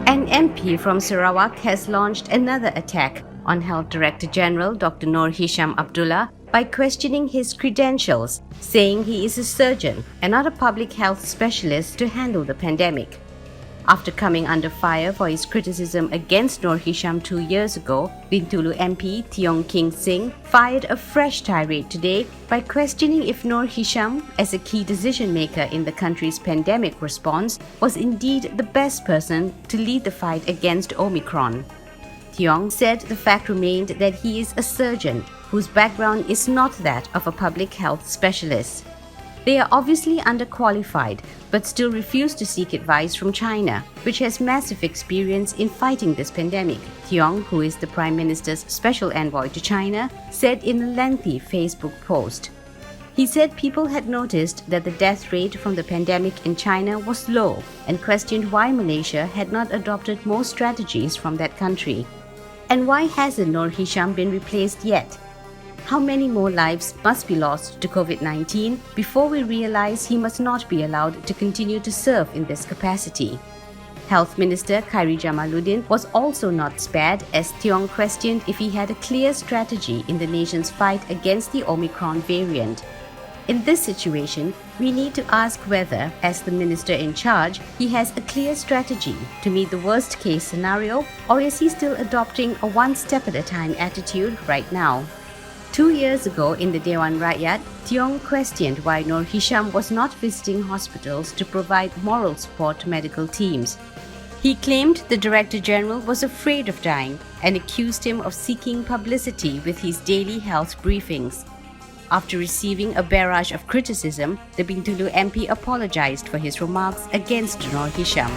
An MP from Sarawak has launched another attack on Health Director General Dr. Noor Hisham Abdullah by questioning his credentials, saying he is a surgeon and not a public health specialist to handle the pandemic. After coming under fire for his criticism against Noor Hisham 2 years ago, Bintulu MP Tiong fired a fresh tirade today by questioning if Noor Hisham, as a key decision-maker in the country's pandemic response, was indeed the best person to lead the fight against Omicron. Tiong said the fact remained that he is a surgeon whose background is not that of a public health specialist. They are obviously underqualified, but still refuse to seek advice from China, which has massive experience in fighting this pandemic, Tiong, who is the Prime Minister's special envoy to China, said in a lengthy Facebook post. He said people had noticed that the death rate from the pandemic in China was low and questioned why Malaysia had not adopted more strategies from that country. And why hasn't Noor Hisham been replaced yet? How many more lives must be lost to COVID-19 before we realize he must not be allowed to continue to serve in this capacity? Health Minister Khairy Jamaluddin was also not spared as Tiong questioned if he had a clear strategy in the nation's fight against the Omicron variant. In this situation, we need to ask whether, as the minister in charge, he has a clear strategy to meet the worst-case scenario, or is he still adopting a one-step-at-a-time attitude right now? 2 years ago in the Dewan Rakyat, Tiong questioned why Noor Hisham was not visiting hospitals to provide moral support to medical teams. He claimed the Director General was afraid of dying and accused him of seeking publicity with his daily health briefings. After receiving a barrage of criticism, the Bintulu MP apologized for his remarks against Noor Hisham.